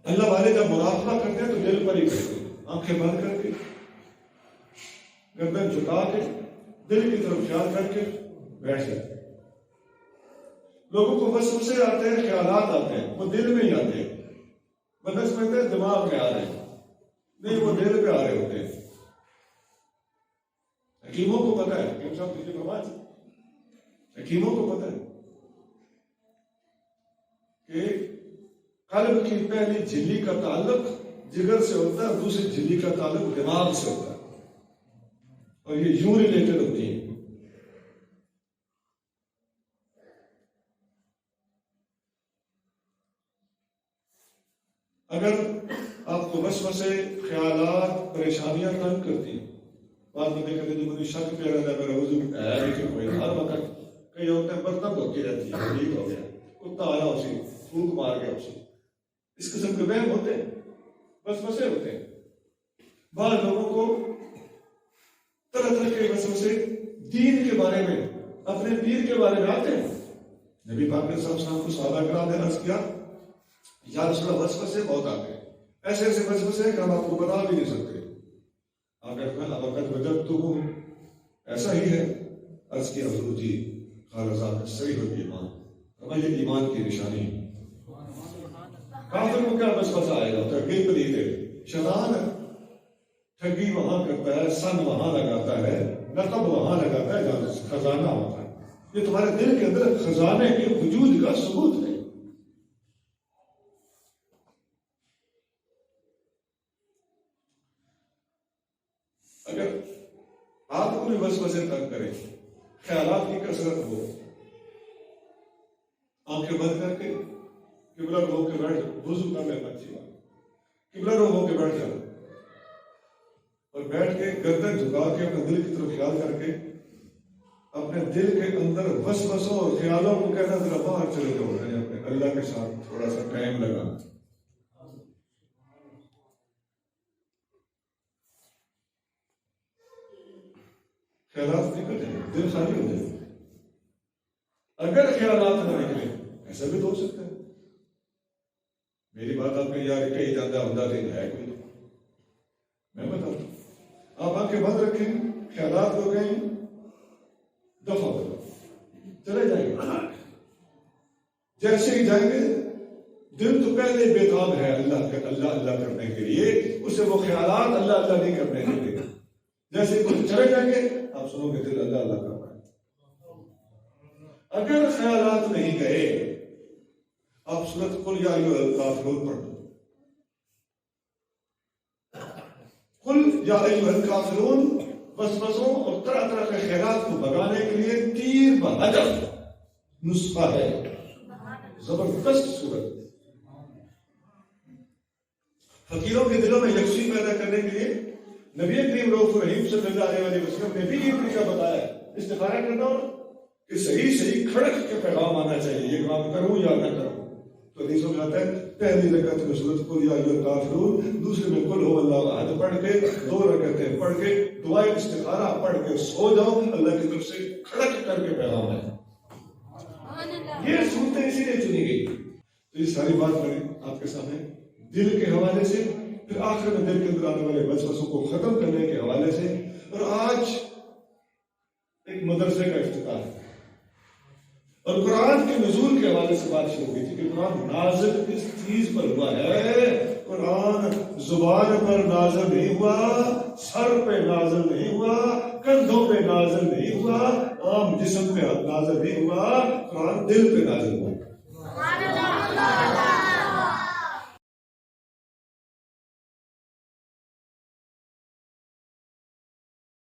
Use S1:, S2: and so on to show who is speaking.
S1: اللہ والے جب مراقبہ کرتے ہیں تو دل پر ہی کرتے ہیں، آنکھیں بند کر کے، گردن جھکا کے، دل کی طرف خیال کر کے بیٹھ جاتے ہیں۔ لوگوں کو وسوسے آتے ہیں، خیالات آتے ہیں، وہ دل میں ہی آتے ہیں، بندہ سمجھتے ہیں دماغ میں آ رہے ہیں، نہیں وہ دل پہ آ رہے ہوتے ہیں۔ حکیموں کو پتہ ہے، حکیم صاحب پچھلی بات، حکیموں کو پتہ ہے کہ قلب کی پہلی جھلی کا تعلق جگر سے ہوتا ہے، دوسری جھلی کا تعلق دماغ سے ہوتا ہے، اور یہ یوں ریلیٹڈ ہوتی ہیں۔ اگر آپ کو وسوسے، خیالات، پریشانیاں تنگ کرتی ہیں، بعد میں دیکھتے ہیں مجھے شک پہ رہتا ہے، میرا وضو ہے لیکن کوئی ہر وقت کئی ہوتے ہیں برتن دھوتی رہتی ہے، ٹھیک ہو گیا، کتا آیا اسی پھونک مار گیا اسی، اس قسم کے وہم ہوتے ہیں، وسوسے ہوتے ہیں۔ بعض لوگوں کو طرح طرح کے وسوسے دین کے بارے میں، اپنے پیر کے بارے میں آتے ہیں۔ نبی پاک نے صلی اللہ علیہ وسلم کو صحابہ کرام نے عرض کیا، یا رسول اللہ وسوسے بہت آتے ہیں، ایسے ایسے وسوسے ہیں کہ ہم آپ کو بتا بھی نہیں سکتے۔ آپ کہتے ہیں اب وجد تو ایسا ہی ہے، عرض کیا حضور جی خالص صحیح ہوتی ایمان، ہمیں یہ ایمان کی نشانی ہے۔ کافر کو کیا وسوسہ آئے گا؟ ٹھگی پلیت ہے، شیطان ہے، ٹھگی وہاں کرتا ہے، سن وہاں لگاتا ہے، نقب وہاں لگاتا ہے جہاں خزانہ ہوتا ہے۔ یہ تمہارے دل کے اندر خزانے کے وجود کا ثبوت ہے۔ اگر آپ کو بھی وسوسے تنگ کریں، خیالات کی کثرت ہو، آنکھیں بند کر کے قبلہ رو کے بیٹھ جاؤ، وضو کر لینا اچھی بات، قبلہ رو ہو کے بیٹھ جاؤ اور بیٹھ کے گردن جھکا کے اپنے دل کی طرف خیال کر کے اپنے دل کے اندر وسوسوں اور خیالوں کو کہنا ذرا باہر چلے جاؤ، اپنے اللہ کے ساتھ تھوڑا سا ٹائم لگانا۔ خیالات نکل جائیں، دل خالی ہو جائے۔ اگر خیالات نہ نکلے، ایسا بھی تو ہو سکتا ہے، میری بات آپ کے یار کئی جاندہ ہوں دن ہے کوئی، میں بتاتا ہوں، آپ آنکھیں بند رکھیں، خیالات کو کہیں دفع کرو، چلے جائیں گے۔ جیسے ہی جائیں گے، دل تو پہلے بےتاب ہے اللہ کرنے کے لیے، اسے وہ خیالات اللہ نہیں کرنے دیں گے۔ جیسے کچھ چلے جائیں گے، آپ سنو گے دل اللہ کر رہا ہے۔ اگر خیالات نہیں گئے، آپ سورۃ قل یا ایھا الکافرون پڑھ دو۔ قل یا ایھا الکافرون وسوسوں اور طرح طرح کے خیالات کو بھگانے کے لیے تیر بہدف نسخہ ہے، زبردست صورت۔ فقیروں کے دلوں میں یکسوئی پیدا کرنے کے لیے نبی کریم رؤوف رحیم صلی اللہ علیہ وسلم نے بھی یہ طریقہ بتایا، استخارہ کرنا ہو کہ صحیح کھڑک کے پیغام آنا چاہیے، یہ کام کروں یا نہ کروں۔ تو حدیثوں میں آتا ہے پہلی رکعت میں سورۃ قل یا ایھا الکافرون، دوسرے میں قل ھو اللہ احد پڑھ کے 2 رکعتیں پڑھ کے دعائے استخارہ پڑھ کے سو جاؤ، اللہ کی طرف سے کھڑک کر کے پیغام ہے۔ یہ صورتیں اسی لیے چنی گئی۔ تو یہ ساری بات میں آپ کے سامنے دل کے حوالے سے، پھر آخر میں دل کے اندر آنے والے وسوسوں کو ختم کرنے کے حوالے سے، اور آج ایک مدرسے کا افتتاح ہے اور قرآن کے نزول کے حوالے سے بات شروع ہوئی تھی کہ قرآن نازل کس چیز پر ہوا ہے۔ قرآن زبان پر نازل نہیں ہوا، سر پہ نازل نہیں ہوا، کندھوں پہ نازل نہیں ہوا، عام جسم پہ نازل نہیں ہوا، قرآن دل پہ نازل ہوا۔